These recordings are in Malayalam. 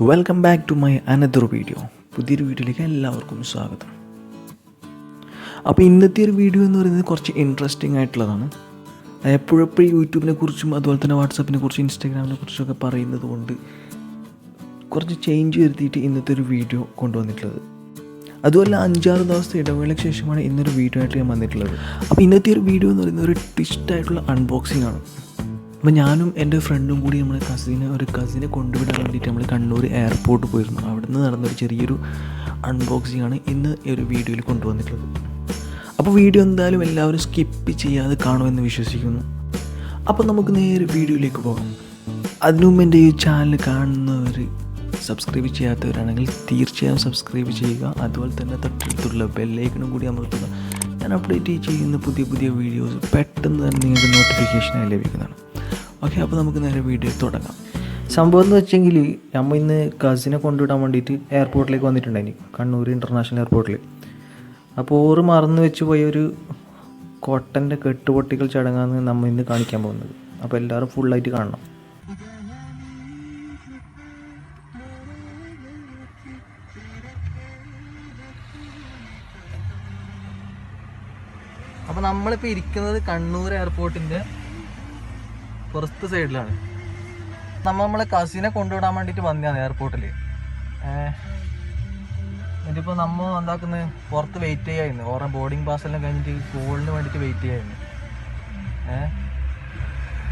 Welcome back to my another video. പുതിയൊരു വീഡിയോയിലേക്ക് എല്ലാവർക്കും സ്വാഗതം. അപ്പോൾ ഇന്നത്തെ ഒരു വീഡിയോ എന്ന് പറയുന്നത് കുറച്ച് ഇൻട്രസ്റ്റിംഗ് ആയിട്ടുള്ളതാണ്. എപ്പോഴെപ്പോഴും യൂട്യൂബിനെ കുറിച്ചും അതുപോലെ തന്നെ വാട്സാപ്പിനെ കുറിച്ചും ഇൻസ്റ്റാഗ്രാമിനെ കുറിച്ചൊക്കെ പറയുന്നത് കൊണ്ട് കുറച്ച് ചേഞ്ച് വരുത്തിയിട്ട് ഇന്നത്തെ ഒരു വീഡിയോ കൊണ്ടുവന്നിട്ടുള്ളത്. അതുമല്ല 5-6 ദിവസത്തെ ഇടവേളയ്ക്ക് ശേഷമാണ് ഇന്നൊരു വീഡിയോ ആയിട്ട് ഞാൻ വന്നിട്ടുള്ളത്. അപ്പോൾ ഇന്നത്തെ ഒരു വീഡിയോ എന്ന് പറയുന്നത് ഒരു ട്വിസ്റ്റായിട്ടുള്ള അൺബോക്സിംഗ് ആണ്. അപ്പോൾ ഞാനും എൻ്റെ ഫ്രണ്ടും കൂടി ഒരു കസിനെ കൊണ്ടുവിടാൻ വേണ്ടിയിട്ട് നമ്മൾ കണ്ണൂർ എയർപോർട്ട് പോയിരുന്നു. അവിടെ നിന്ന് നടന്നൊരു ചെറിയൊരു അൺബോക്സിംഗ് ആണ് ഇന്ന് ഈ ഒരു വീഡിയോയിൽ കൊണ്ടുവന്നിട്ടുള്ളത്. അപ്പോൾ വീഡിയോ എന്തായാലും എല്ലാവരും സ്കിപ്പ് ചെയ്യാതെ കാണുമെന്ന് വിശ്വസിക്കുന്നു. അപ്പോൾ നമുക്ക് നേരെ വീഡിയോയിലേക്ക് പോകാം. അതിനു മുമ്പ് എൻ്റെ ഈ ചാനൽ കാണുന്നവർ സബ്സ്ക്രൈബ് ചെയ്യാത്തവരാണെങ്കിൽ തീർച്ചയായും സബ്സ്ക്രൈബ് ചെയ്യുക. അതുപോലെ തന്നെ തൊട്ടടുത്തുള്ള ബെല്ലൈക്കണും കൂടി അമർത്തുക. ഞാൻ അപ്ഡേറ്റ് ചെയ്യുന്ന പുതിയ വീഡിയോസ് പെട്ടെന്ന് തന്നെ നിങ്ങൾക്ക് നോട്ടിഫിക്കേഷനായി ലഭിക്കുന്നതാണ്. ഓക്കെ, അപ്പോൾ നമുക്ക് നേരെ വീഡിയോ തുടങ്ങാം. സംഭവം എന്ന് വെച്ചെങ്കിൽ നമ്മൾ ഇന്ന് കസിനെ കൊണ്ടുവിടാൻ വേണ്ടിയിട്ട് എയർപോർട്ടിലേക്ക് വന്നിട്ടുണ്ടായിന്, കണ്ണൂർ ഇൻ്റർനാഷണൽ എയർപോർട്ടിൽ. അപ്പോൾ ഓറ് മറന്നു വെച്ച് പോയ ഒരു കോട്ടൻ്റെ കെട്ടുപൊട്ടിക്കൽ ചടങ്ങാണ് നമ്മൾ ഇന്ന് കാണിക്കാൻ പോകുന്നത്. അപ്പോൾ എല്ലാവരും ഫുള്ളായിട്ട് കാണണം. അപ്പോൾ നമ്മളിപ്പോൾ ഇരിക്കുന്നത് കണ്ണൂർ എയർപോർട്ടിൻ്റെ പുറത്ത് സൈഡിലാണ്. നമ്മളെ കസിനെ കൊണ്ടുവിടാൻ വേണ്ടിയിട്ട് വന്നതാണ് എയർപോർട്ടിൽ. ഇതിപ്പോൾ നമ്മൾ എന്താക്കുന്നത്, പുറത്ത് വെയിറ്റ് ചെയ്യായിരുന്നു. ഓരോ ബോർഡിങ് പാസ്സെല്ലാം കഴിഞ്ഞിട്ട് കോളിന് വേണ്ടിയിട്ട് വെയിറ്റ് ചെയ്യായിരുന്നു.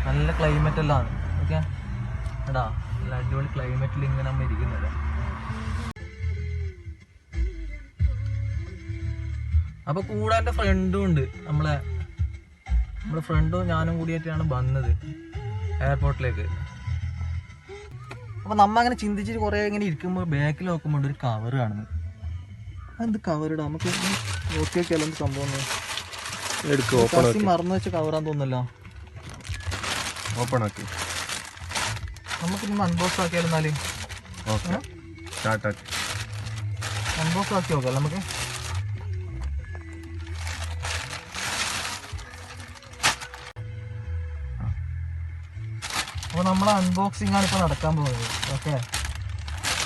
നല്ല ക്ലൈമറ്റ് എല്ലാം. ഓക്കെ എടാ, നല്ല അടിപൊളി ക്ലൈമറ്റിൽ ഇങ്ങനെ നമ്മൾ ഇരിക്കുന്നത്. അപ്പോൾ കൂടെ എൻ്റെ ഫ്രണ്ടും ഉണ്ട്. നമ്മുടെ ഫ്രണ്ടും ഞാനും കൂടിയായിട്ടാണ് വന്നത് എയർപോർട്ടിലേക്ക്. അപ്പോൾ നമ്മ അങ്ങനെ ചിന്തിച്ചിട്ട് കുറേ ഇങ്ങനെ ഇരിക്കുമ്പോൾ ബാക്കിൽ നോക്കുമ്പോൾ ഒരു കവർ കാണുന്നത്. അതെന്ത് കവറിടാം, നമുക്ക് നോക്കി നോക്കിയാലോ എന്ത് സംഭവം. മറന്നു വെച്ച കവറാന്ന് തോന്നല്ലോ. ഓപ്പൺ ആക്കി നമുക്കിനി അൺബോക്സ് ആക്കിയാലും എന്നാലും അൺബോക്സ് ആക്കി നോക്കാം നമുക്ക്. അപ്പോൾ നമ്മളെ അൺബോക്സിംഗ് ആണ് ഇപ്പോൾ നടക്കാൻ പോകുന്നത്. ഓക്കെ,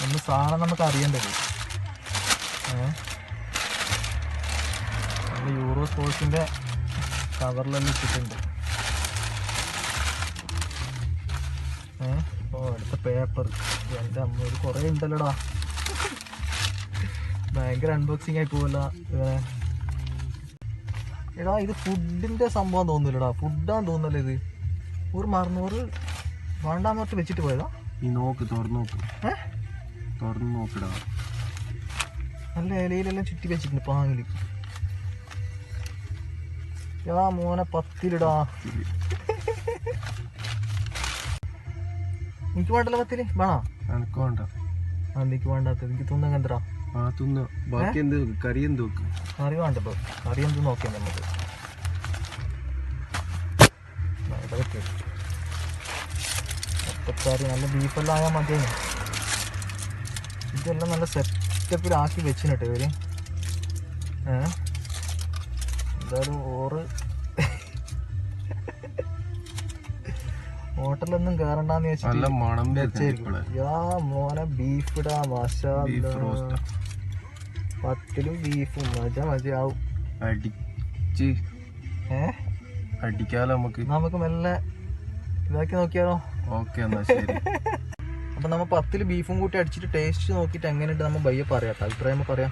ഒന്ന് സാധനം നമുക്ക് അറിയേണ്ടത്. നമ്മൾ യൂറോ സ്പോർട്സിൻ്റെ കവറിലെല്ലാം ഇട്ടിട്ടുണ്ട്. അടുത്ത പേപ്പർ എൻ്റെ അമ്മ ഒരു കുറേ ഉണ്ടല്ലോടാ. ഭയങ്കര അൺബോക്സിംഗ് ആയി പോവല്ല എടാ. ഇത് ഫുഡിൻ്റെ സംഭവം തോന്നില്ലടാ, ഫുഡാന്ന് തോന്നല്ലോ ഇത്. ഒരു മറന്നൂറ് വേണ്ടാന്ന് പറഞ്ഞിട്ട് വെച്ചിട്ട് പോയതാ. നീ നോക്ക്, തുറന്നു നോക്കിടാ. നല്ല ഇലയിലെല്ലാം ചുറ്റി വെച്ചിട്ടുണ്ട് പാങ്ങില്. മോനെ 10 എനിക്ക് വേണ്ടല്ലോ 10 വേണോ? എനിക്ക് വേണ്ട. എനിക്ക് വേണ്ടാത്തത് എനിക്ക് തിന്നാൻ കണ്ടടാ. ബാക്കി എന്ത് കറി എന്ത് കറി വേണ്ടപ്പോ, കറി എന്ത് നോക്കിയാ നമുക്ക്. കറി നല്ല ബീഫെല്ലാം ആയാൽ മതിയാണ്. ഇതെല്ലാം നല്ല സെറ്റപ്പിലാക്കി വെച്ചിട്ട് ഇവര്. എന്തായാലും ഹോട്ടലൊന്നും കയറണ്ടെന്ന് വെച്ചിട്ട് മോനെ ബീഫ് ഇടാ. മാഷാ, 10 ബീഫും മജാവും. അടിക്കാലോ നമുക്ക് മെല്ലെ ഇതാക്കി നോക്കിയാലോ. ഓക്കെ എന്നാ ശരി. അപ്പം നമ്മൾ 10 ബീഫും കൂട്ടി അടിച്ചിട്ട് ടേസ്റ്റ് നോക്കിയിട്ട് എങ്ങനെയുണ്ട് നമ്മൾ ബയ്യെ പറയാം, അഭിപ്രായം പറയാം.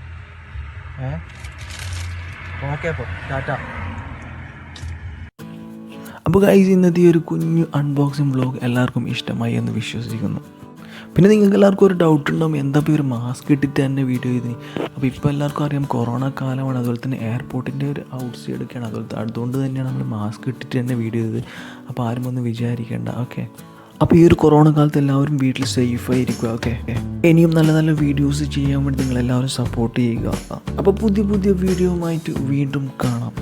ഓക്കെ, അപ്പോൾ ടാറ്റ. അപ്പോൾ ഗൈസ്, ഇന്നത്തെ ഒരു കുഞ്ഞു അൺബോക്സിങ് വ്ളോഗ് എല്ലാവർക്കും ഇഷ്ടമായി എന്ന് വിശ്വസിക്കുന്നു. പിന്നെ നിങ്ങൾക്ക് എല്ലാവർക്കും ഒരു ഡൗട്ട് ഉണ്ടാവും, എന്താ ഇപ്പോൾ ഒരു മാസ്ക് ഇട്ടിട്ട് തന്നെ വീഡിയോ ചെയ്തിന്. അപ്പോൾ ഇപ്പോൾ എല്ലാവർക്കും അറിയാം കൊറോണ കാലമാണ്, അതുപോലെ തന്നെ എയർപോർട്ടിൻ്റെ ഒരു ഔട്ട് സൈഡൊക്കെയാണ്. അതുകൊണ്ട് തന്നെയാണ് നമ്മൾ മാസ്ക് ഇട്ടിട്ട് തന്നെ വീഡിയോ ചെയ്തത്. അപ്പോൾ ആരും ഒന്നും വിചാരിക്കേണ്ട. ഓക്കെ, അപ്പോൾ ഈ ഒരു കൊറോണ കാലത്ത് എല്ലാവരും വീട്ടിൽ സേഫായിരിക്കുക. ഓക്കെ, ഇനിയും നല്ല നല്ല വീഡിയോസ് ചെയ്യാൻ വേണ്ടി നിങ്ങളെല്ലാവരും സപ്പോർട്ട് ചെയ്യുക. അപ്പോൾ പുതിയ വീഡിയോയുമായിട്ട് വീണ്ടും കാണാം.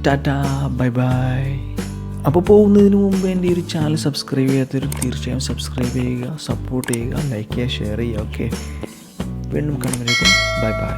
Tata, bye bye. അപ്പോൾ പോകുന്നതിന് മുമ്പ് എൻ്റെ ഈ ഒരു ചാനൽ സബ്സ്ക്രൈബ് ചെയ്യാത്തവർ തീർച്ചയായും സബ്സ്ക്രൈബ് ചെയ്യുക, സപ്പോർട്ട് ചെയ്യുക, ലൈക്ക് ചെയ്യുക, ഷെയർ ചെയ്യുക. ഓക്കെ, വീണ്ടും കാണുന്നതിലേക്കും ബൈ ബൈ.